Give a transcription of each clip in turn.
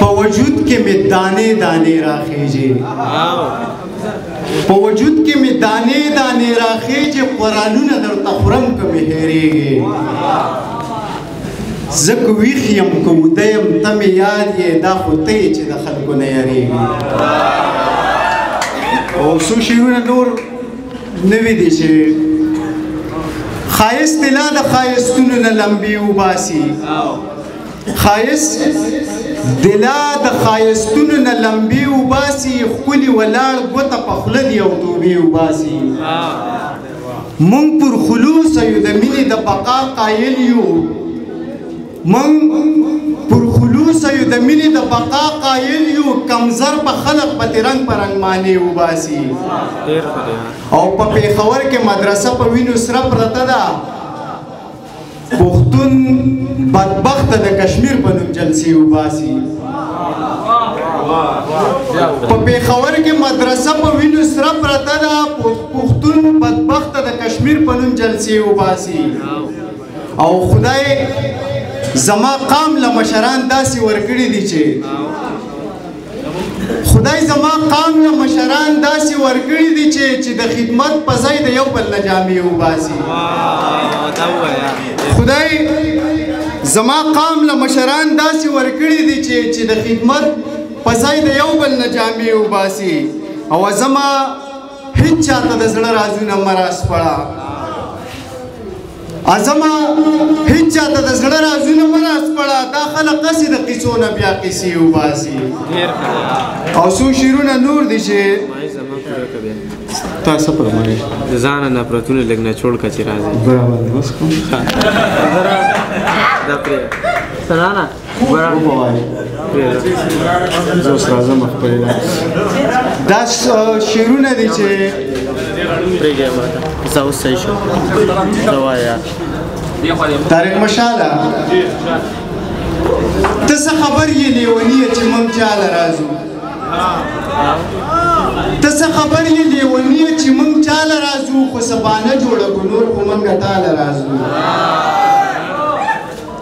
په وجود کې مې دانې دانې راخیږي په وجود کې مې دانې دانې راخیږي قرآنونه درته خورم که مې هېرېږي زه که ویښ یم که وده یم ته مې یاد یې دا خو ته یې چې د خلکو نه یېرېږي او څو شعرونه نور نوي دي چې ښایست لا د ښایستونو نه لمبې وباسي ښایست دلا د ښایستونو نه لمبې وباسي ښکلي ولاړ ګوته په خوله دي او توبې وباسي موږ پر خلوص یو د مینې د بقا قایل یو موږ پر خلوص یو د مینې د بقا قایل یو کمزر په خلق په رنګ په رنګ معنی وباسي او په پېښور کې مدرسه په وینو سره پرته ده پښتون بدبخته د کشمیر په نوم جلسې وباسي په پېښور کې مدرسه په وینو سره پرته ده پښتون بدبخته د کشمیر په نوم جلسې وباسي او خدای زما قام له مشران داسې ورکړي دي چې خدای زما قام له مشران داسې ورکړي دي چې د خدمت په ځای د یو بل نه جامې وباسي خدای زما قام له مشران داسې ورکړي دي چې د خدمت په ځای د یو بل نه جامې وباسي او زما هیڅ چاته د زړه رازونه مه راسپړه ازما هیڅ چاته د زړه رازونه مه راسپړه دا خلک هسې د قیسو نه بیا قیسې وباسي او څو شعرونه نور دي چې تا څه فرمایې د ځانه نفرتونه لږ نچوړ که چې راځي برابر بس کوم دا پرې سنانه ووایې زه اوس راځم خپلې دا شعرونه دي چې پرېږدی ماته زه اوس صحیح شم زه وایه طارق مشاله ته څه خبر یې لیونیه چې موږ چاله راځو ته څه خبر یې لیونیه چې موږ چاله راځو خو سبانه جوړه کو نور خو موږ تاله راځو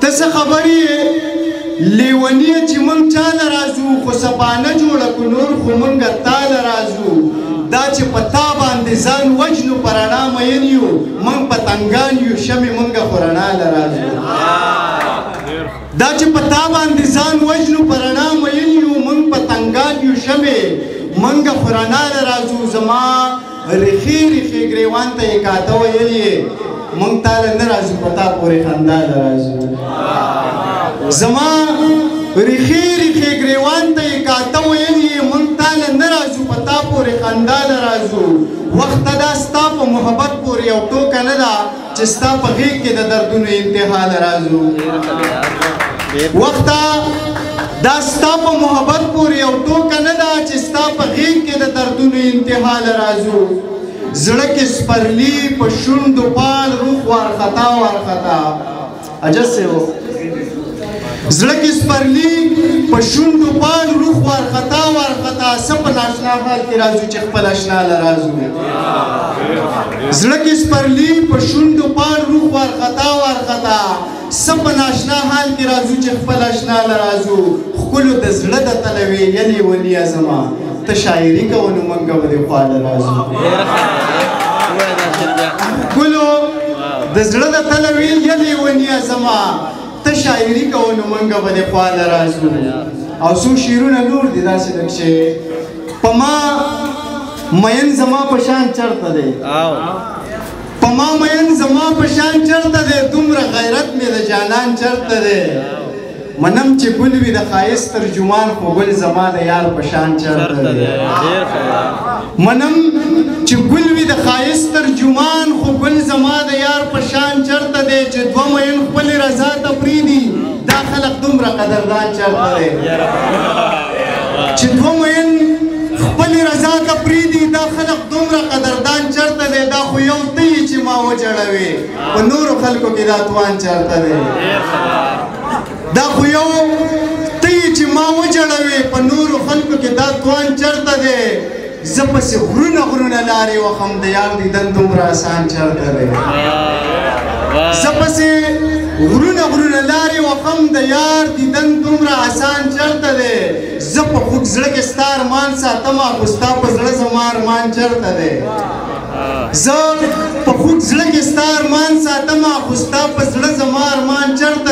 ته څه خبر یې لیونیه چې موږ چاله راځو خو سبانه جوړه کو نور خو موږ تاله راځو دا چې په تا باندې ځان وجنو په رڼا مین یو موږ پتنګان یو شمې موږ خو رڼا له راځو دا چې په تا باندې ځان وجنو په رڼا مین یو موږ پتنګان یو شمې موږ خو رڼا له راځو زما ریښې ریښې ګریوان ته یې کاته ویل یې موږ تاله نه راځو په تا پورې خندا له راځو زما ریښې ریښې ګریوان ته یې کاته ویل یې موږ تاله نه راځو په تا پورې خندا له راځو وخته دا ستا په محبت پورې یو ټوکه نه ده چې ستا په غېږ کې د دردونو انتها له راځو وخته دا ستا په محبت پورې یو ټوکه نه ده چې ستا په غېږ کې د دردونو انتها له راځو زړه کې سپرلي په شونډو پال روح وارخطا وارخطا عجز سے ہو زړه کې سپرلي په شونډو پال روح وارخطا وارخطا څه په ناشنا حال کې راځو چې خپل اشنا له راځو زړه کې سپرلي په شونډو پال روح وارخطا وارخطا څه په ناشنا حال کې راځو چې خپل اشنا له راځو ښکلو د زړه د تلوې یلې ولیا زما ته شاعري کوو نو موږ به دې خوا له راځو ښکلو د زړه د تلوې یلې ولیا زما ته شاعري کوو نو موږ به دې خوا له راځو او څو شعرونه نور دي داسې لږ چې په ما مین زما په شان چرته دی په ما مین زما په شان چرته دی دومره غیرت مې د جانان چرته دی منم چې ګل وي د ښایست ترجمان خو ګل زما د یار په شان چرته دی منم چې ګل وي د ښایست ترجمان خو ګل زما د یار په شان چرته دی چې دوه مین خپلې رضا ته پرېږدي دا خلق دومره قدردان چرته دی چې دوه مین خپلې رضا ته پرېږدي دا خلق دومره قدردان چرته دی دا خو یو ته یې چې ما وجړوې په نورو خلکو کې دا توان چرته دی دا خو یو ته یې چې ما وجړوې په نورو خلکو کې دا توان چرته دی زه پسې غرونه غرونه لارې وخم د یار دیدن دومره اسان چرته دی زه پسې غرونه غرونه لارې وخم د یار دیدن دومره آسان چرته دی زه په خوږ زړه کې ستا ارمان ساتمه خو ستا په زړه زما ارمان چرته دی زه په خوږ زړه کې ستا ارمان ساتمه خو ستا په زړه زما ارمان چرته